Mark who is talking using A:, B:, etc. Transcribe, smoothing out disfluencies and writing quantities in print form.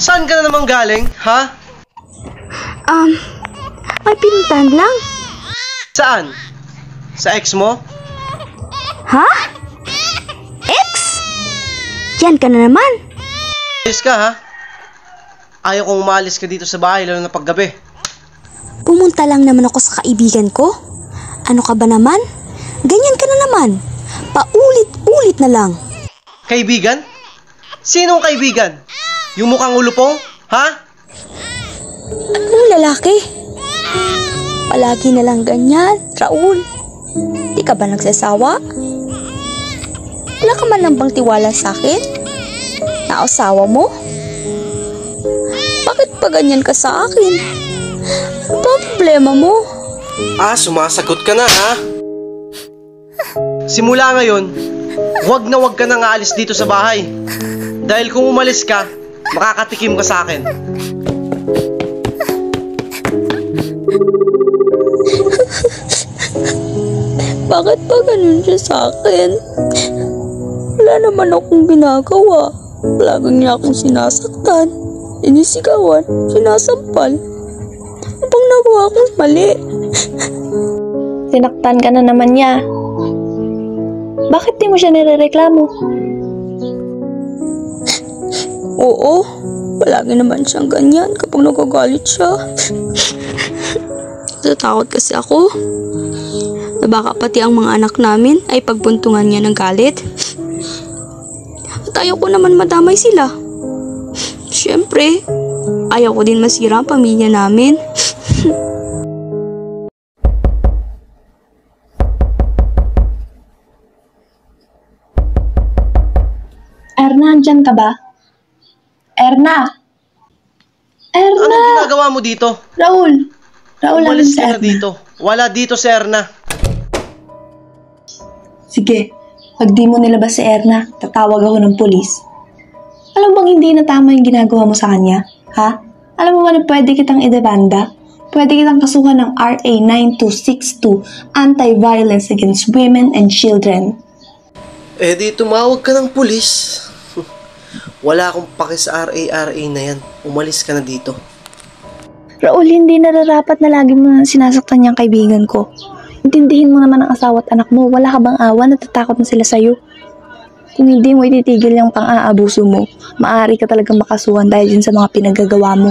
A: Saan ka na naman galing, ha?
B: May pinuntahan lang.
A: Saan? Sa ex mo?
B: Ha? Ex? Yan ka na naman.
A: Ayos ka, ha? Ayaw kong umalis ka dito sa bahay, lalo na paggabi.
B: Pumunta lang naman ako sa kaibigan ko. Ano ka ba naman? Ganyan ka na naman. Paulit-ulit na lang.
A: Kaibigan? Sinong kaibigan? Yung mukhang ulupong? Ha?
B: Anong lalaki? Palagi na lang ganyan, Raul. Di ka ba nagsasawa? Wala ka man lang bang tiwala sa akin? Na asawa mo? Bakit pa ganyan ka sa akin? Ano ba ang problema mo?
A: Sumasagot ka na, ha? Simula ngayon, wag ka nang aalis dito sa bahay. Dahil kung umalis ka, makakatikim ka sa akin.
B: Bakit pa ganun siya sa akin? Wala naman akong ginagawa. Lagi niya akong sinasaktan, sinisigawan, sinasampal. Ano bang nagawa akong mali?
C: Sinaktan ka na naman niya. Bakit di mo siya nirereklamo?
B: Oo, palagi naman siyang ganyan kapag nagagalit siya. Natatakot kasi ako na baka pati ang mga anak namin ay pagbuntungan niya ng galit. At ayaw ko naman madamay sila. Siyempre, ayaw ko din masira ang pamilya namin.
C: Erna, andyan ka ba? Erna! Erna!
A: Anong ginagawa mo dito?
C: Raul! Raul,
A: Umalis
C: si
A: ka na
C: Erna.
A: dito. Wala dito si Erna.
C: Sige, pag di mo nilabas si Erna, tatawag ako ng pulis. Alam bang hindi na tama yung ginagawa mo sa kanya? Ha? Alam mo ba na pwede kitang idebanda? Pwede kitang kasuhan ng RA 9262, Anti-Violence Against Women and Children.
A: Di tumawag ka ng pulis. Wala akong pake sa RA na yan. Umalis ka na dito.
C: Raul, hindi nararapat na lagi mo sinasaktan niyang kaibigan ko. Intindihin mo naman ang asawa at anak mo. Wala ka bang awa? Natatakot na sila sa'yo. Kung hindi mo ititigil yung pang-aabuso mo, maaari ka talagang makasuhan dahil din sa mga pinagagawa mo.